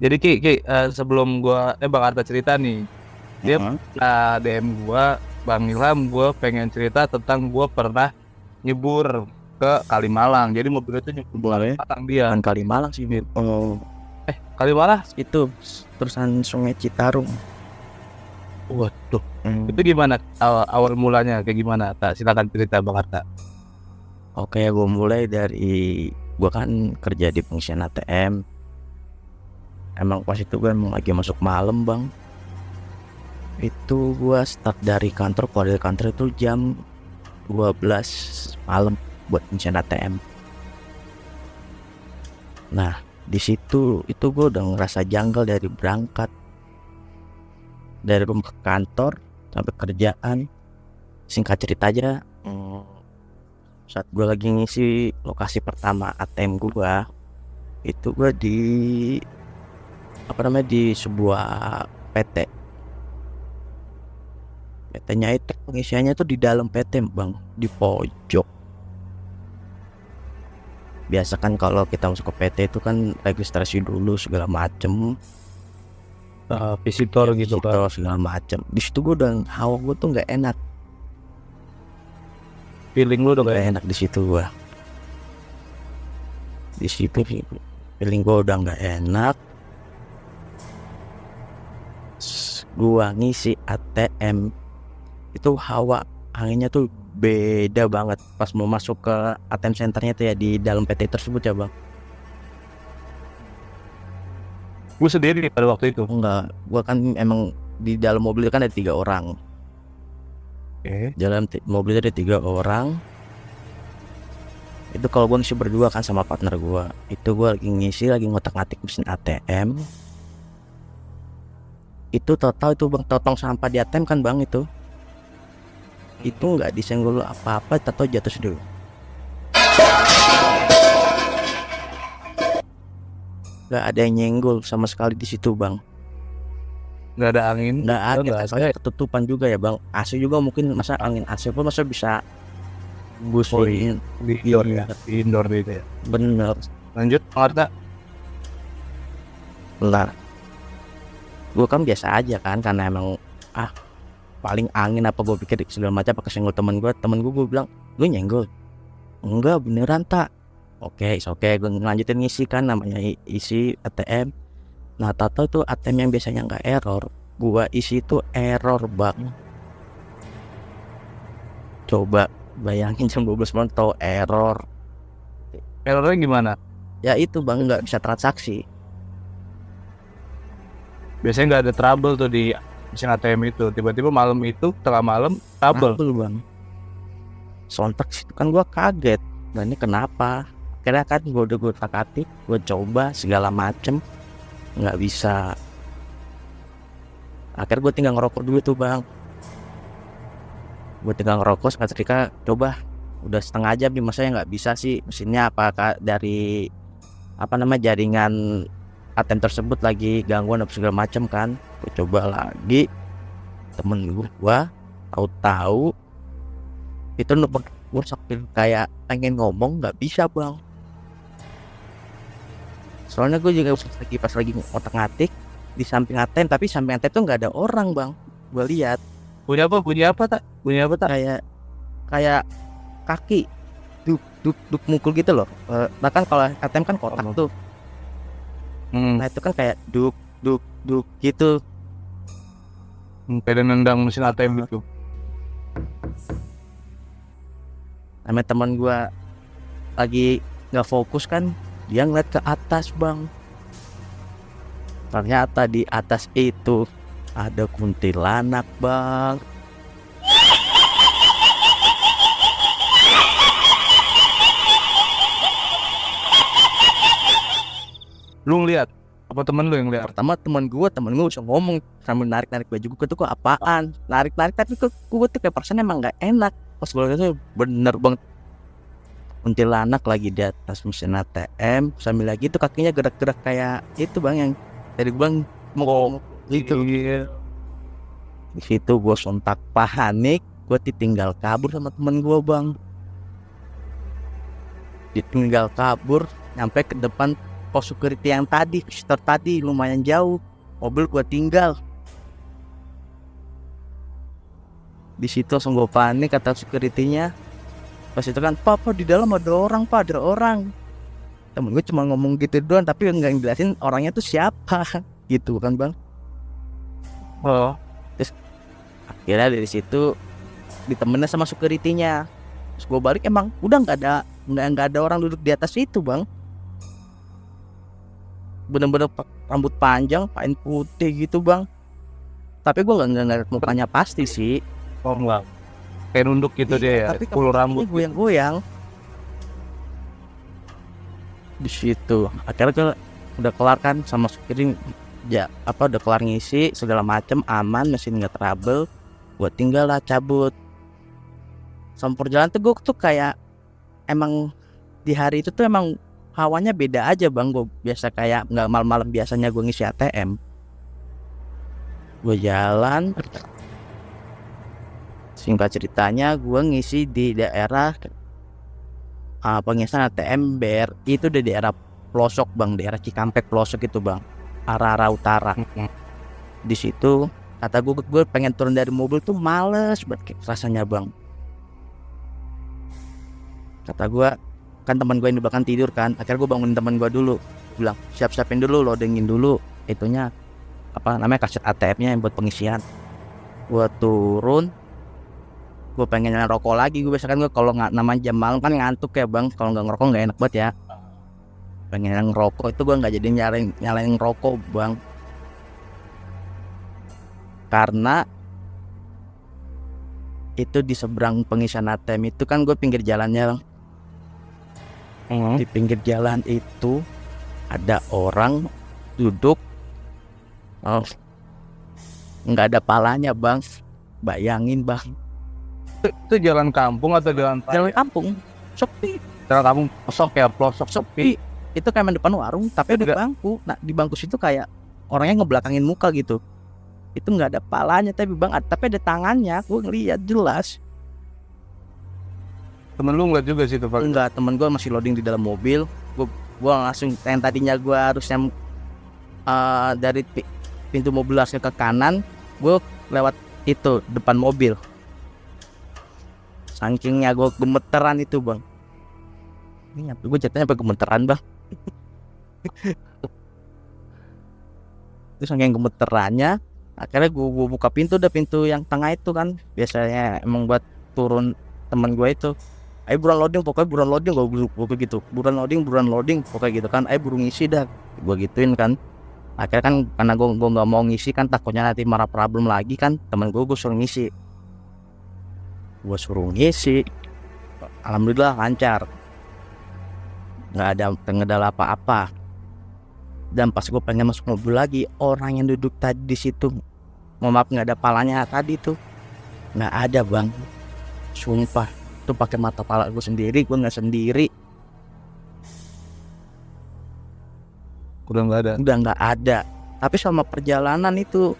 Jadi Ki, sebelum Bang Arta cerita nih, dia Heeh. DM gua, Bang Ilham, gua pengen cerita tentang gua pernah nyebur ke Kalimalang. Jadi mobil itu nyebur ke Boleh. Kalimalang dia. Bukan Kalimalang sih, Bu. Gitu. Kalimalang? Itu terusan Sungai Citarum. Waduh. Itu gimana awal mulanya? Kayak gimana? Silakan cerita Bang Arta. Oke, gue mulai dari gue kan kerja di pengisian ATM. Emang pas itu gue emang lagi masuk malam, Bang. Itu gue start dari kantor, keluar dari kantor itu jam 12 malam buat pengisian ATM. Nah, di situ itu gue udah ngerasa janggal dari berangkat, dari rumah ke kantor sampai kerjaan. Singkat cerita aja, saat gue lagi ngisi lokasi pertama ATM gue, itu gue di di sebuah PT. PT-nya itu pengisiannya tuh di dalam PT, Bang, di pojok. Biasa kan kalau kita masuk ke PT itu kan registrasi dulu segala macem, Visitor gitu kan. segala macem. Di situ gue udah hawa gue tuh nggak enak. Feeling lu udah Nggak enak di situ gue. Di situ feeling gue udah nggak enak. Gua ngisi ATM itu hawa anginnya tuh beda banget pas mau masuk ke ATM centernya tuh ya di dalam PT tersebut ya, Bang. Gue sendiri pada waktu itu. Enggak, gua kan emang di dalam mobil kan ada 3 orang. Dalam mobil ada 3 orang. Itu kalau gua ngisi berdua kan sama partner gua. Itu gua lagi ngisi, lagi ngotak-ngatik mesin ATM. Itu total itu, Bang, totong sampah di ATM kan, Bang, itu nggak disenggol apa-apa, tato jatuh dulu. Nggak ada yang nyenggol sama sekali di situ, Bang. Nggak ada angin. Nggak ada, soalnya ketutupan juga ya, Bang. AC juga mungkin, masa angin AC pun masa bisa busin di indoor ya, di indoor gitu ya. Bener. Lanjut, Marta. Benar. Gue kan biasa aja kan, karena emang paling angin apa gue pikir segala macam, pakai senggol temen gue bilang, lu nyenggol? Enggak, beneran tak. Oke, gue lanjutin ngisi kan, namanya isi ATM. Nah, tato tuh ATM yang biasanya nggak error, gua isi tuh error, Bang. Coba bayangin jam 12 malam tau error. Errornya gimana? Ya itu, Bang, nggak bisa transaksi. Biasanya nggak ada trouble tuh di mesin ATM itu. Tiba-tiba malam itu, tengah malam, trouble, Bang. Sontak situ kan gua kaget. Nah, ini kenapa? Akhirnya kan gue tak-atik, gue coba segala macem, nggak bisa. Akhirnya gue tinggal ngerokok dulu tuh, Bang. Gue tinggal ngerokok seketika, coba udah setengah jam nih, masa nggak bisa sih mesinnya, apakah dari jaringan ATM tersebut lagi gangguan apa segala macam kan. Gue coba lagi, temen gue tahu itu gue sampai kayak pengen ngomong nggak bisa, Bang. Soalnya gue juga pas lagi ngotak-ngatik di samping ATM, tapi samping ATM tuh nggak ada orang, Bang. Gue lihat. Bunyi apa tak? Kayak kaki duk mukul gitu loh. Nah kan kalau ATM kan kotak tuh. Nah itu kan kayak duk gitu. Kayak nendang mesin ATM gitu. Namanya teman gue lagi nggak fokus kan, dia ngeliat ke atas, Bang. Ternyata di atas itu ada kuntilanak, Bang. Lu ngeliat? Apa temen lu yang lihat? Pertama temen gue bisa ngomong sambil narik baju gue tuh, kok apaan? Narik tapi gue tuh kayak perasaan emang nggak enak. Pas gue lihat tuh bener banget kuntilanak lagi di atas mesin ATM, sambil lagi itu kakinya gerak-gerak kayak itu, Bang, yang tadi Bang mau gitu. Di situ gue sontak panik, gue ditinggal kabur sama temen gue, Bang. Ditinggal kabur nyampe ke depan pos security yang tadi, visitor tadi lumayan jauh. Mobil gue tinggal. Di situ langsung gue panik, kata security-nya. Pas itu kan, Pak di dalam ada orang, Pak, ada orang. Temen gue cuma ngomong gitu doang, tapi nggak ngejelasin orangnya tuh siapa. Gitu kan bang. Oh, Akhirnya dari situ ditemenin sama security-nya. Terus gue balik, emang udah nggak ada orang duduk di atas itu bang. Bener-bener rambut panjang, kain putih gitu bang. Tapi gue nggak ngeliat mukanya pasti sih. oh enggak. Kayak nunduk gitu dia ya, Tapi puluh rambut. goyang-goyang. Di situ akhirnya gue udah kelar kan sama security, udah kelar ngisi segala macem, aman, mesin nggak trouble. Gue tinggal lah cabut. Sama perjalanan tuh gue tuh kayak emang di hari itu tuh emang hawanya beda aja bang. Gue biasa kayak nggak malam-malam biasanya gue ngisi ATM. Gue jalan, singkat ceritanya gue ngisi di daerah pengisian ATM BRI itu di daerah pelosok bang, daerah Cikampek pelosok itu bang, arah utara. Di situ kata gue pengen turun dari mobil tuh males banget rasanya bang. Kata gue, kan teman gue yang di belakang tidur kan, akhirnya gue bangunin teman gue dulu, bilang siapin dulu, loadingin dulu itunya apa namanya kaset ATM-nya yang buat pengisian. Gue turun, gue pengen nyalain rokok lagi. Gue biasa kan gue kalau nggak namanya jam malam kan ngantuk ya bang, kalau nggak ngerokok nggak enak banget ya. Pengen ngerokok itu gue nggak jadi nyalain rokok bang, karena itu di seberang pengisian ATM itu kan gue pinggir jalannya bang. Di pinggir jalan itu ada orang duduk, nggak ada palanya bang. Bayangin bang. Itu jalan kampung atau jalan Kampung sepi. Jalan kampung kosong ya, pelosok sepi. Itu kayak depan warung, tapi ada bangku. Nah di bangku situ kayak orangnya ngebelakangin muka gitu. Itu nggak ada palanya tapi bang, tapi ada tangannya. Gue ngeliat jelas. Temen lu ngeliat juga sih itu Pak? Enggak, temen gue masih loading di dalam mobil. Gue langsung, yang tadinya gue harusnya dari pintu mobil langsung ke kanan, gue lewat itu depan mobil. Sakingnya gue gemeteran itu bang. Ini gue jatuhnya sampai gemeteran bang. Itu saking gemeterannya, akhirnya gue buka pintu, udah pintu yang tengah itu kan biasanya emang buat turun teman gue itu. Ayo buruan loading, pokoknya buruan loading, gue gitu. Buruan loading, pokoknya gitu kan. Ayo buru ngisi dah, gue gituin kan. Akhirnya kan karena gue nggak mau ngisi kan, takutnya nanti marah problem lagi kan. Temen gue suruh ngisi. Gue suruh ngisi, alhamdulillah lancar, nggak ada kendala apa-apa. Dan pas gue pengen masuk mobil lagi, orang yang duduk tadi di situ, mohon maaf nggak ada palanya tadi tuh, nggak ada bang. Sumpah, itu pakai mata pala gue sendiri, gue nggak sendiri. Udah nggak ada. Tapi selama perjalanan itu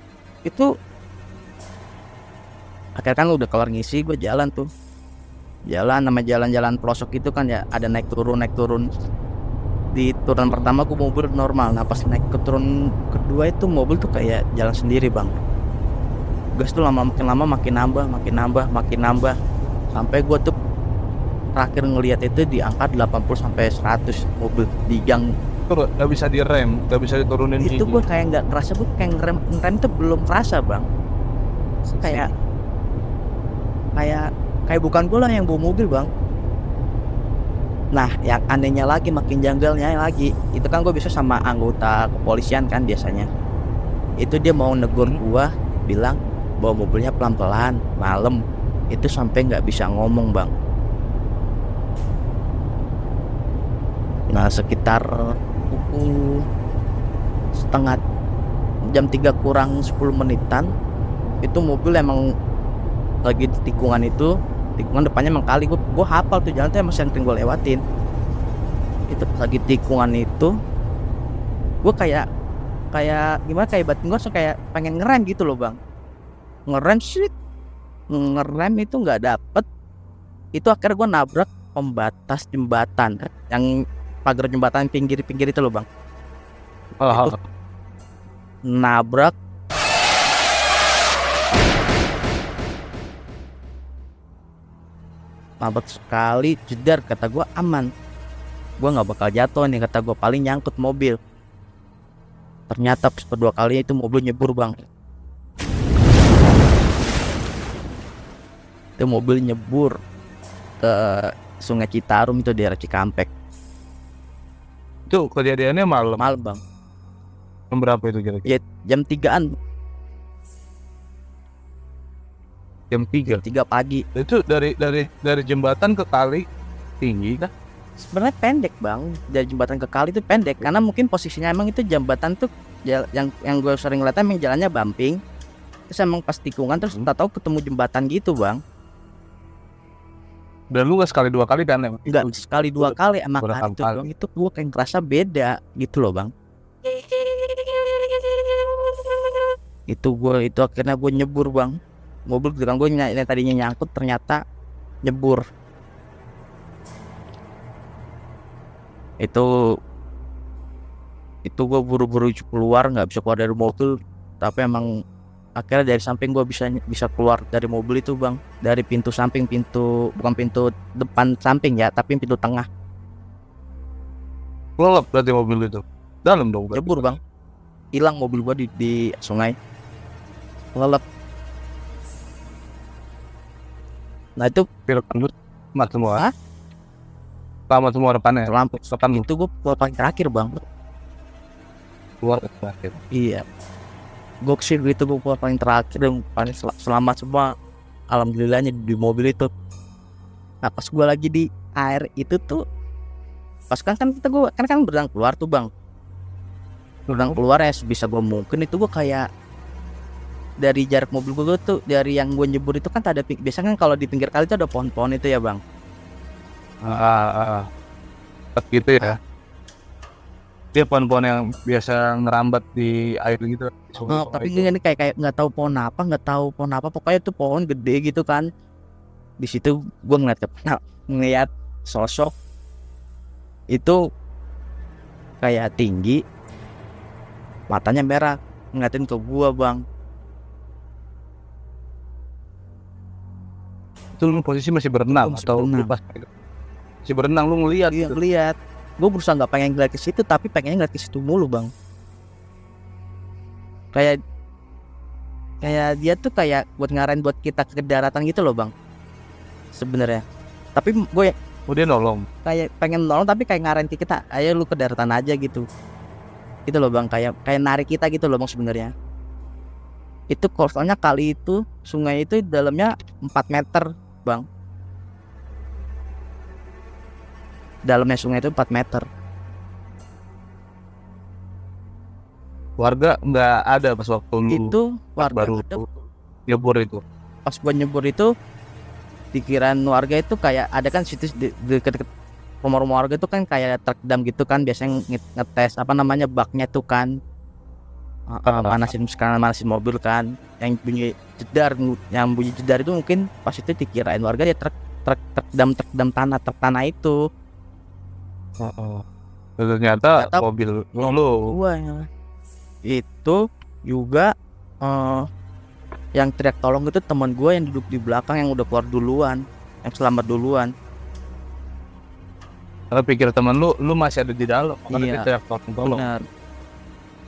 akhirnya kan udah kelar ngisi, gue jalan tuh. Nama jalan-jalan pelosok itu kan ya ada naik turun. Di turun pertama gue mobil normal, nah pas naik ke turun kedua itu mobil tuh kayak jalan sendiri bang. Gas tuh makin lama makin nambah. Sampai gue tuh terakhir ngelihat itu di angka 80 sampai 100 mobil di gang. Tuh nggak bisa direm, nggak bisa diturunin. Itu gue kayak nggak kerasa, gue kayak ngerem tuh belum kerasa bang. Kayak bukan gue lah yang bawa mobil bang. Nah yang anehnya lagi, makin janggalnya lagi, itu kan gue bisa sama anggota kepolisian kan biasanya. Itu dia mau negur gue, bilang bawa mobilnya pelan-pelan, malam. Itu sampai nggak bisa ngomong bang. Nah sekitar pukul setengah jam 3 kurang 10 menitan, itu mobil emang lagi di tikungan itu. Tikungan depannya emang kali, gue hafal tuh jalan tuh emang sering gue lewatin. Itu lagi tikungan itu, gue kayak gimana, kayak batin gue kayak pengen ngerem gitu loh bang. Ngerem itu nggak dapet. Itu akhirnya gue nabrak pembatas jembatan, yang pagar jembatan pinggir itu loh bang. Oh, Itu nabrak sekali, jedar, kata gue aman, gue nggak bakal jatuh nih, kata gue paling nyangkut mobil. Ternyata pas kedua kalinya itu mobil nyebur bang. Itu mobil nyebur ke Sungai Citarum itu daerah Cikampek. itu kejadiannya malam. Malam bang, Jam berapa itu kira-kira? ya jam 3-an, Jam 3. 3 pagi. Itu dari jembatan ke kali tinggi kan? Sebenarnya pendek bang, dari jembatan ke kali itu pendek karena mungkin posisinya emang itu jembatan tuh yang gue sering lihat emang jalannya bumping, terus emang pas tikungan terus tak tahu ketemu jembatan gitu bang. Dan lu gak sekali 2 kali kan emang? Enggak sekali 2 kali, emang berapa hari itu kali? bang, itu gue kayak ngerasa beda gitu loh bang. Itu akhirnya gue nyebur bang, mobil dengan gue yang tadinya nyangkut ternyata nyebur. Itu gue buru-buru keluar, nggak bisa keluar dari mobil, tapi emang akhirnya dari samping gue bisa keluar dari mobil itu bang, dari pintu samping, bukan pintu depan samping ya, tapi pintu tengah. Lelep berarti mobil itu dalam dong berarti. Nyebur bang, hilang mobil gue di sungai, lelep. Nah itu Rekan lu selamat semua. Hah? Selamat semua rekannya. lampu Rekan lu itu gue keluar paling terakhir bang. keluar ke terakhir. Iya, goksil gitu, gue keluar paling terakhir dan paling selamat semua, alhamdulillahnya di mobil itu. Nah pas gue lagi di air itu tuh, pas kan gue kan berenang keluar tuh bang, berenang keluar ya sebisa gue mungkin. Itu gue kayak dari jarak mobil gue tuh, dari yang gue nyebur itu kan ada biasanya kan kalau di pinggir kali itu ada pohon-pohon itu ya bang. Gitu ya. Dia pohon-pohon yang biasa ngerambat di air gitu. Tapi ini kayak nggak tahu pohon apa, pokoknya tuh pohon gede gitu kan. Di situ gue ngeliat sosok itu kayak tinggi, matanya merah, ngeliatin ke gua bang. Itu lu posisi masih berenang Masih atau lu berenang. pas masih berenang lu ngeliat Iya gitu? ngeliat, gue berusaha nggak pengen ngeliat ke situ, tapi pengennya ngeliat ke situ mulu bang. Kayak dia tuh kayak buat ngarahin buat kita ke daratan gitu loh bang sebenarnya. Tapi gue Oh dia nolong. kayak pengen nolong, tapi kayak ngarahin ke kita, ayo lu ke daratan aja gitu loh bang, kayak narik kita gitu loh bang sebenarnya. Itu soalnya kali itu sungai itu dalamnya 4 meter bang, dalamnya sungai itu 4 meter. Warga nggak ada pas waktu lu Itu warga baru ada. nyebur itu. Pas gua nyebur itu pikiran warga itu kayak ada kan situ deket rumah-rumah warga itu kan kayak truk dam gitu kan, biasanya ngetes apa namanya baknya tuh kan. Manasin mobil kan, yang bunyi jedar itu mungkin pas itu dikirain warga ya truk dam tanah itu. Ternyata Ternyata mobil lu. gua itu juga yang teriak tolong itu teman gua yang duduk di belakang, yang udah keluar duluan, yang selamat duluan. Karena pikir teman lu masih ada di dalam. Makanya Iya, dia teriak tolong. benar.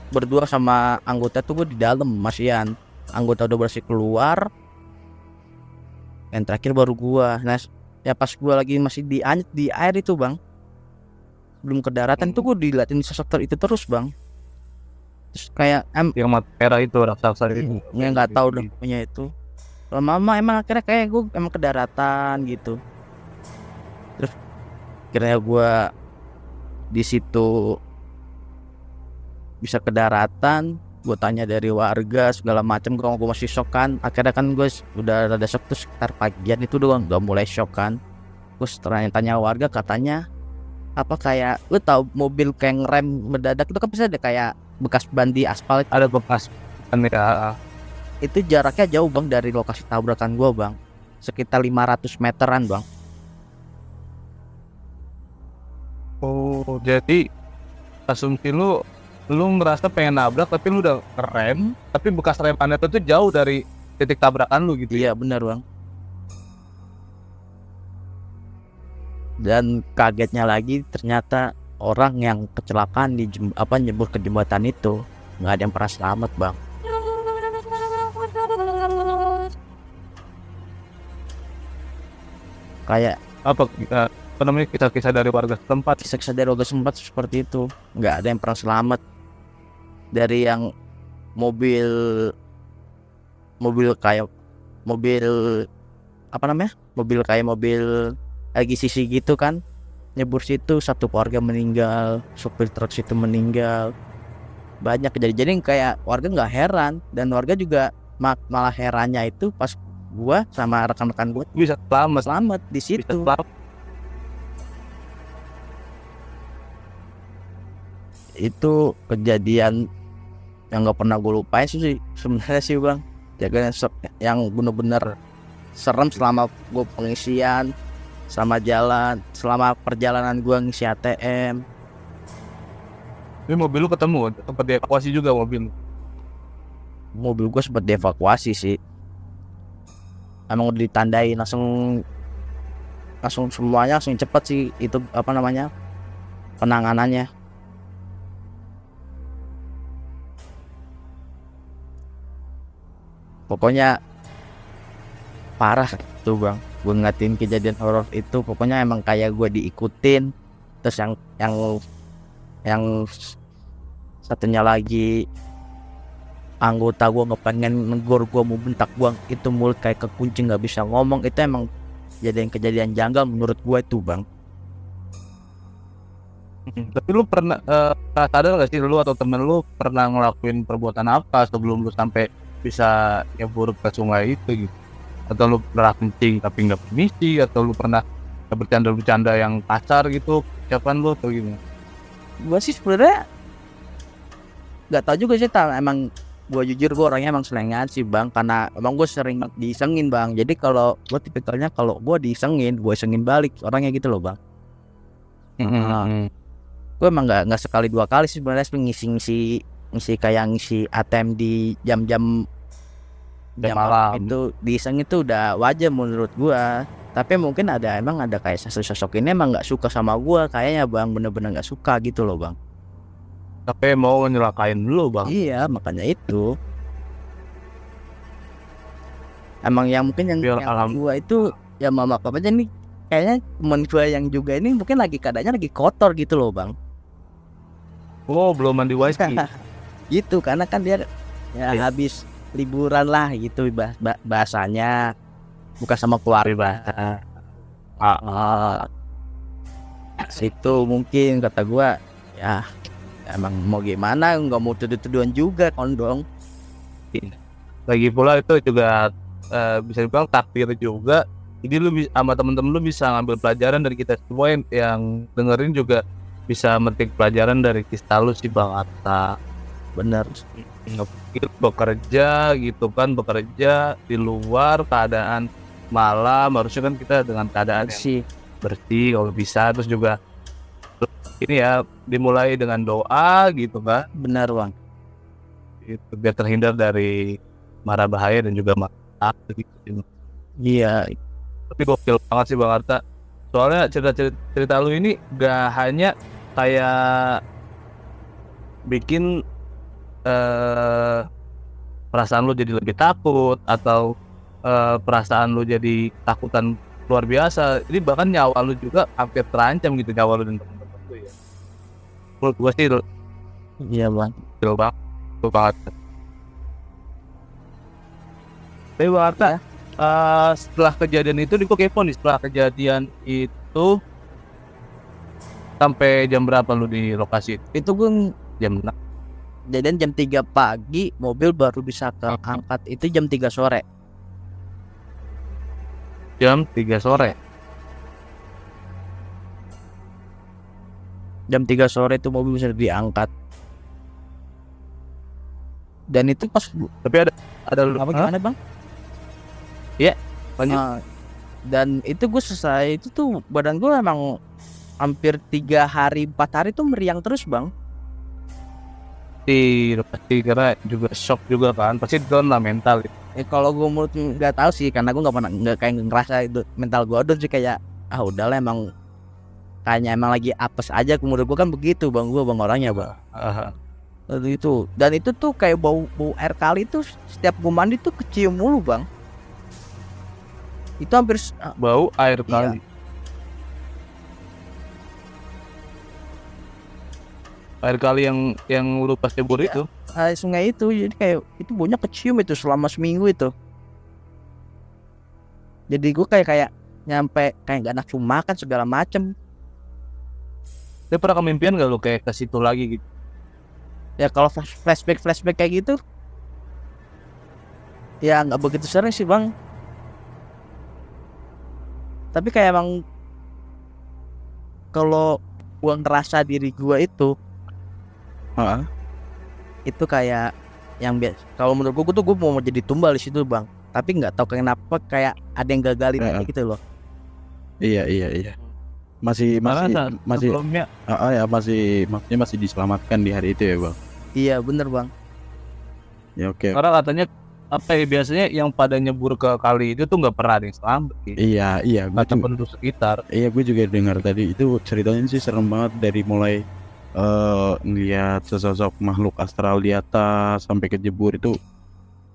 Berdua sama anggota tuh gue di dalam masihan, anggota udah bersih keluar, yang terakhir baru gua. Nah ya pas gua lagi masih di air itu bang, belum ke daratan tuh gue diliatin sosok itu terus bang. Terus kayak Yang mata merah itu raksasa itu. ya nggak tahu deh punya itu. Lama-lama emang akhirnya kayak gue emang ke daratan gitu. Terus akhirnya gue di situ bisa ke daratan, gue tanya dari warga segala macam, gue masih shock kan. Akhirnya kan gue udah rada shock, terus sekitar pagian itu doang udah mulai shock kan. Terus tanya warga, katanya apa kayak lu tahu mobil kayak ngerem mendadak itu kan bisa ada kayak bekas ban di aspal. Ada bekas kan ya. Itu jaraknya jauh bang dari lokasi tabrakan gue bang, sekitar 500 meteran bang. Oh jadi asumsi lu lu ngerasa pengen nabrak tapi lu udah ngerem, tapi bekas remannya tuh jauh dari titik tabrakan lu gitu. Iya benar bang. Dan kagetnya lagi ternyata orang yang kecelakaan di nyebur ke jembatan itu nggak ada yang pernah selamat bang. Kayak Apa namanya, kisah-kisah dari warga setempat. kisah-kisah dari warga sempat seperti itu, nggak ada yang pernah selamat. Dari yang mobil kayak mobil mobil kayak mobil lagi sisi gitu kan, nyebur situ satu keluarga meninggal, supir truk situ meninggal, banyak kejadian. Jadi kayak warga nggak heran, dan warga juga malah herannya itu pas gua sama rekan-rekan gua Bisa selamat di bisa situ. selamat. Itu kejadian yang nggak pernah gue lupain sih sebenarnya sih bang. Jaga yang bener-bener serem selama gue pengisian, selama perjalanan gue ngisi ATM. Ini mobil lu ketemu tempat dievakuasi juga Mobil gue sempat dievakuasi sih. Emang udah ditandai langsung semuanya langsung cepet sih itu penanganannya. Pokoknya parah tuh bang, gue ngatin kejadian horor itu. Pokoknya emang kayak gue diikutin. Terus yang satunya lagi anggota gue ngepengen negor gue, mau bentak gue, itu mulut kayak kekunci nggak bisa ngomong. Itu emang kejadian janggal menurut gue tuh bang. Tapi lu pernah sadar gak sih lu atau temen lu pernah ngelakuin perbuatan apa sebelum lu sampai bisa nyebur ke sungai itu gitu? Atau lu pernah kencing tapi nggak permisi, atau lu pernah bercanda-bercanda yang kasar gitu ucapan lu atau gimana? Gue sih sebenarnya nggak tahu juga sih, emang gue jujur gue orangnya emang selengean sih bang, karena emang gue sering disengin bang. Jadi kalau gue tipikalnya kalau gue disengin, gue sengin balik orangnya gitu loh bang. Gue emang nggak sekali dua kali sih sebenarnya ngisi ATM di jam malam itu diseng itu udah wajar menurut gua. Tapi mungkin emang ada kayak sosok ini emang nggak suka sama gua kayaknya bang, bener-bener nggak suka gitu loh bang. tapi mau nyelakain lu bang. Iya makanya itu emang yang mungkin yang gua itu ya mama papa aja nih, kayaknya temen gua yang juga ini mungkin lagi keadaannya lagi kotor gitu loh bang. Oh, belum mandi wajib. Gitu karena kan dia ya habis liburan lah gitu bahasanya, bukan sama keluarga. Situ mungkin kata gua ya emang mau gimana, nggak mau tuduh-tuduhan juga kondong. Lagi pula itu juga bisa dibilang takdir juga. Jadi lu sama temen-temen lu bisa ngambil pelajaran dari kita semua yang dengerin juga bisa metik pelajaran dari kisah lu sih bang Atta. Bener. Bekerja gitu kan, bekerja di luar keadaan malam, harusnya kan kita dengan keadaan bersih kalau bisa. Terus juga ini ya dimulai dengan doa gitu kan. Benar bang. Itu biar terhindar dari mara bahaya dan juga malapetaka gitu. Iya. Tapi gokil banget sih bang Arta. Soalnya cerita lu ini gak hanya kayak bikin perasaan lu jadi lebih takut, atau perasaan lu jadi takutan luar biasa. Jadi bahkan nyawa lu juga hampir terancam gitu, nyawa lu dan teman-teman lu ya. Menurut gua sih iya bang. betul banget. Tapi bang Arta, setelah kejadian itu, gua kepo nih, setelah kejadian itu sampai jam berapa lu di lokasi? Itu gue Jam 6. Jadian jam 3 pagi, mobil baru bisa keangkat itu jam 3 sore. Jam 3 sore. Jam 3 sore itu mobil bisa diangkat. Dan itu pas Tapi ada apa gimana bang? Iya, lanjut. Dan itu gue selesai itu tuh badan gue emang hampir 3 hari 4 hari tuh meriang terus bang. pasti karena juga shock juga kan, pasti down lah mental. Kalau gue menurut nggak tahu sih, karena gue nggak pernah nggak kayak ngerasa itu mental gue down sih, kayak udahlah emang kayaknya emang lagi apes aja. Menurut gue kan begitu bang orangnya bang. Itu dan itu tuh kayak bau air kali tuh setiap gue mandi tuh kecium mulu bang. Itu hampir Bau air kali. Air kali yang lu pas nyebur itu. Sungai itu, jadi kayak itu baunya kecium itu selama seminggu itu. Jadi gue kayak nyampe kayak gak nafsu makan segala macem. Dia pernah kemimpian gak lu kayak ke situ lagi gitu? Ya kalau flashback kayak gitu ya nggak begitu sering sih bang. Tapi kayak emang kalau gua ngerasa diri gua itu itu kayak yang biasa. Kalau menurut gua tuh gua mau jadi tumbal di situ bang. Tapi nggak tahu kenapa kayak ada yang gagalin aja gitu loh. Iya. Masih sebelumnya ya maksudnya masih diselamatkan di hari itu ya bang. Iya bener bang. Ya oke. Karena katanya apa ya, biasanya yang pada nyebur ke kali itu tuh nggak pernah ada yang selamat gitu. Iya kata penduduk sekitar. Iya gue juga dengar tadi itu ceritanya sih serem banget, dari mulai ngeliat sesosok makhluk astral di atas sampai kejebur itu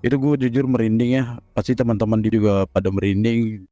gue jujur merinding ya. Pasti teman-teman juga pada merinding.